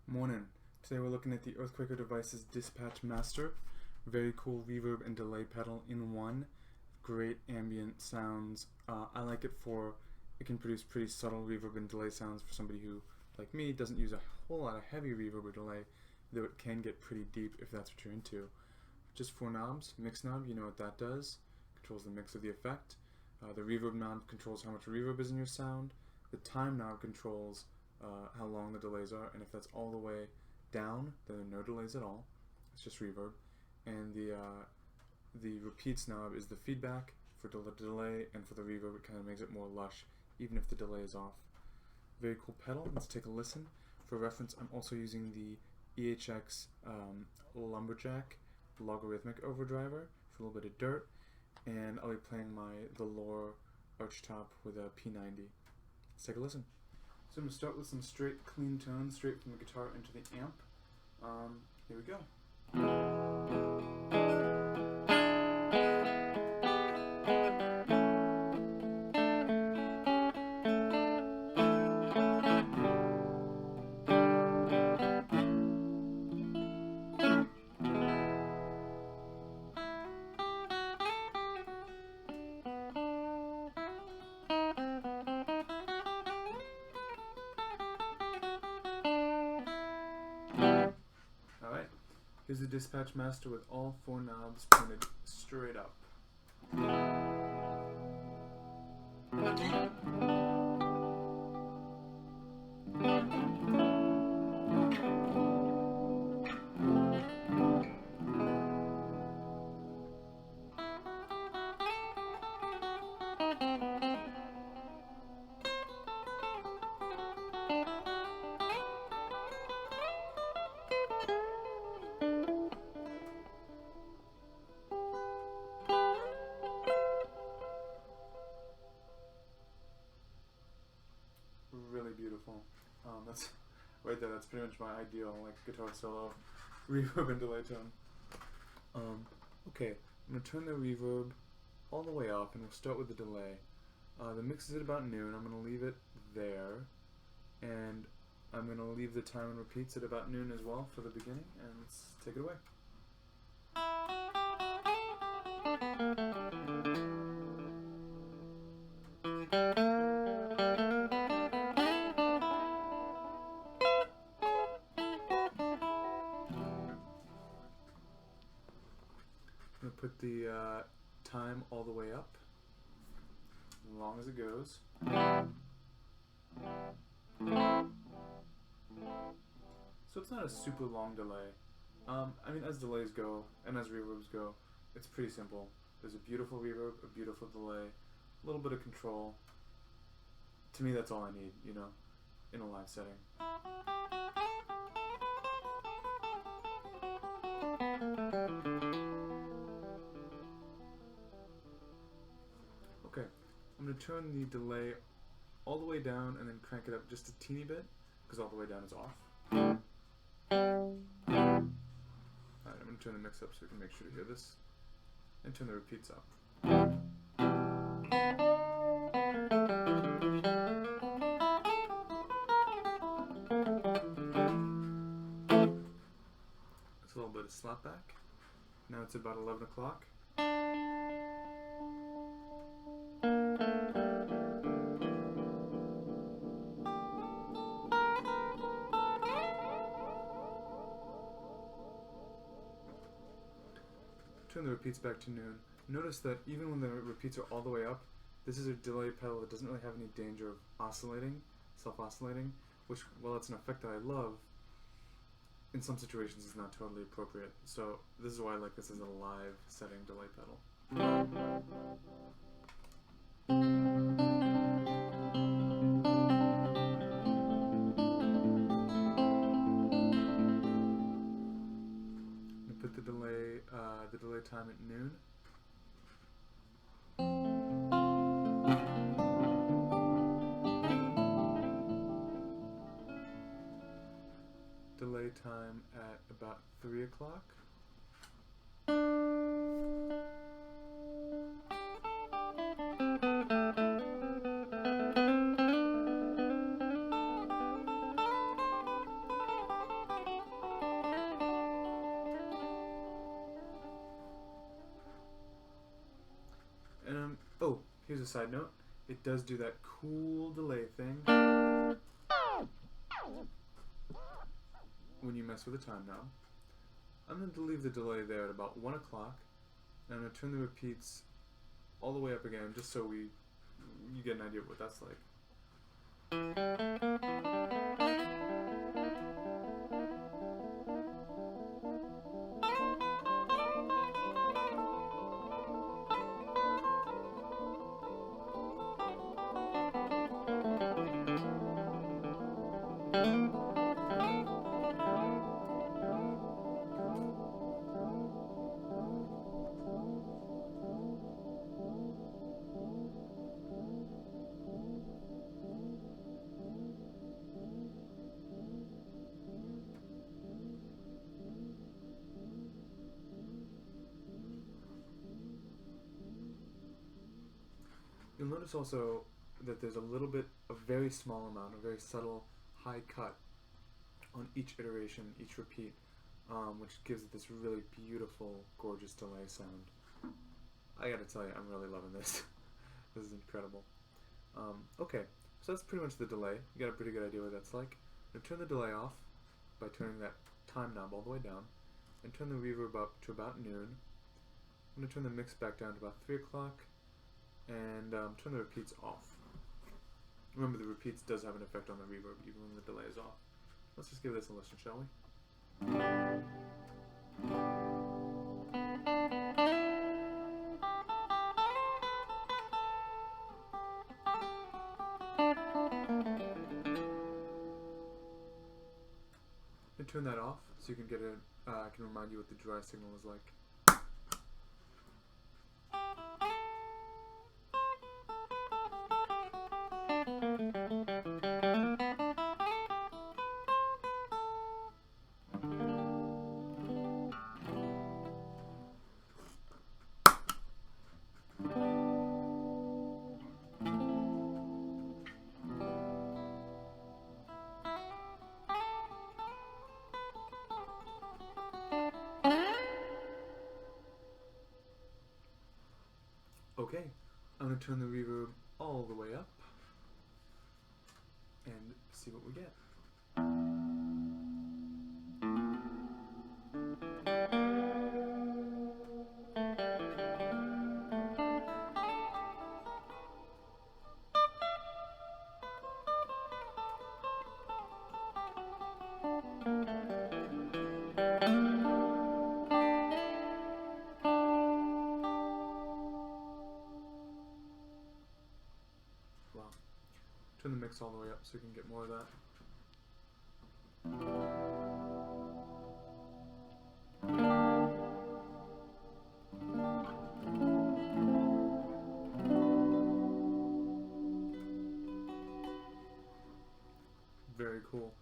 Morning. Today we're looking at the Earthquaker Devices Dispatch Master. Very cool reverb and delay pedal in one. Great ambient sounds. I like it for, it can produce pretty subtle reverb and delay sounds for somebody who, like me, doesn't use a whole lot of heavy reverb or delay, though it can get pretty deep if that's what you're into. Just four knobs. Mix knob, you know what that does. Controls the mix of the effect. The reverb knob controls how much reverb is in your sound. The time knob controls how long the delays are, and if that's all the way down, then there are no delays at all. It's just reverb. And the repeats knob is the feedback for the delay, and for the reverb it kind of makes it more lush, even if the delay is off. Very cool pedal. Let's take a listen. For reference, I'm also using the EHX Lumberjack logarithmic overdriver for a little bit of dirt, and I'll be playing the Letr archtop with a P90. Let's take a listen. So I'm going to start with some straight clean tones straight from the guitar into the amp. Here we go. Alright, here's the Dispatch Master with all four knobs pointed straight up. Really beautiful. That's right there. That's pretty much my ideal guitar solo reverb and delay tone. Okay, I'm gonna turn the reverb all the way off, and we'll start with the delay. The mix is at about noon. I'm gonna leave it there, and I'm gonna leave the time and repeats at about noon as well for the beginning. And let's take it away. I'm going to put the time all the way up, as long as it goes. So it's not a super long delay. I mean, as delays go, and as reverbs go, it's pretty simple. There's a beautiful reverb, a beautiful delay, a little bit of control. To me, that's all I need, you know, in a live setting. Okay, I'm going to turn the delay all the way down and then crank it up just a teeny bit, because all the way down is off. Alright, I'm going to turn the mix up so we can make sure to hear this, and turn the repeats up. That's a little bit of slapback. Now it's about 11 o'clock. Turn the repeats back to noon. Notice that even when the repeats are all the way up, this is a delay pedal that doesn't really have any danger of oscillating, self-oscillating, which, while it's an effect that I love, in some situations is not totally appropriate. So this is why I like this as a live setting delay pedal. Put the delay time at noon. Delay time at about 3 o'clock. a side note, it does do that cool delay thing when you mess with the time knob. I'm going to leave the delay there at about 1 o'clock, and I'm going to turn the repeats all the way up again, just so you get an idea of what that's like. You'll notice also that there's a little bit, a very small amount, a very subtle high cut on each iteration, each repeat, which gives it this really beautiful, gorgeous delay sound. I gotta tell you, I'm really loving this. This is incredible. Okay, so that's pretty much the delay. You got a pretty good idea what that's like. I'm gonna turn the delay off by turning that time knob all the way down, and turn the reverb up to about noon. I'm gonna turn the mix back down to about 3 o'clock, and turn the repeats off. Remember, the repeats does have an effect on the reverb even when the delay is off. Let's just give this a listen, shall we? And turn that off so you can get it. I can remind you what the dry signal is like. Okay, I'm going to turn the reverb all the way up and see what we get. Wow. Turn the mix all the way up so you can get more of that. Very cool.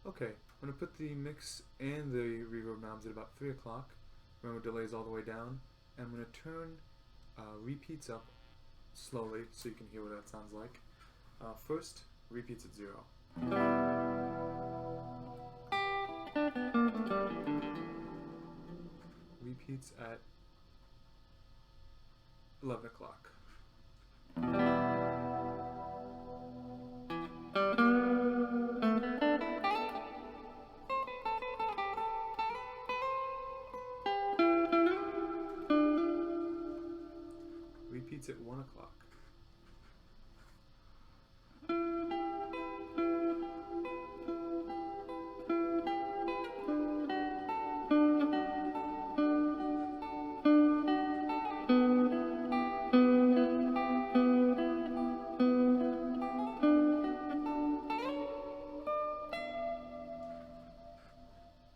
Okay, I'm going to put the mix and the reverb knobs at about 3 o'clock. Remember, delays all the way down. And I'm going to turn repeats up slowly so you can hear what that sounds like. First, repeats at 0. Repeats at 11 o'clock. Repeats at 1 o'clock.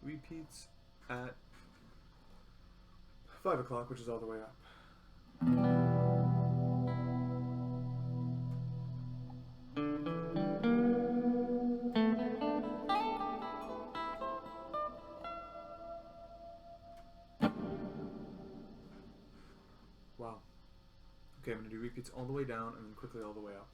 Repeats at 5 o'clock, which is all the way up. Wow. Okay, I'm going to do repeats all the way down and then quickly all the way up.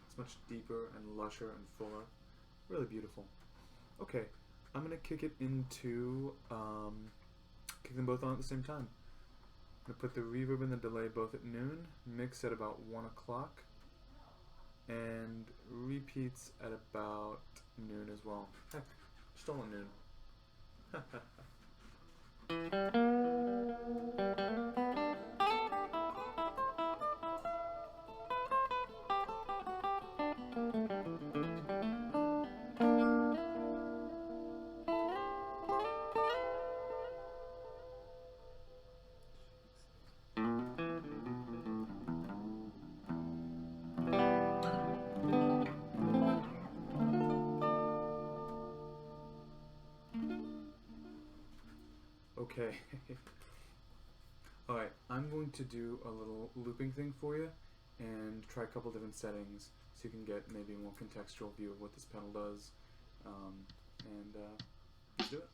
It's much deeper and lusher and fuller. Really beautiful. Okay, I'm gonna kick it into kick them both on at the same time. I'm gonna put the reverb and the delay both at noon, mix at about 1 o'clock, and repeats at about noon as well. Heck, still at noon. Okay. Alright, I'm going to do a little looping thing for you and try a couple different settings so you can get maybe a more contextual view of what this pedal does. Let's do it.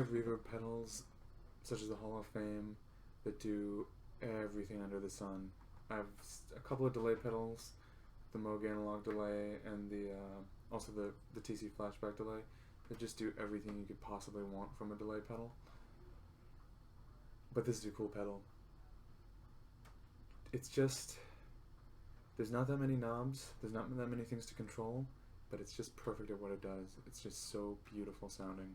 have reverb pedals, such as the Hall of Fame, that do everything under the sun. I have a couple of delay pedals, the Moog analog delay and the also the TC flashback delay, that just do everything you could possibly want from a delay pedal. But this is a cool pedal. It's just, there's not that many knobs, there's not that many things to control, but it's just perfect at what it does. It's just so beautiful sounding.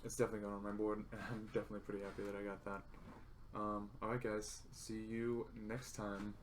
It's definitely going on my board, and I'm definitely pretty happy that I got that. Alright guys, see you next time.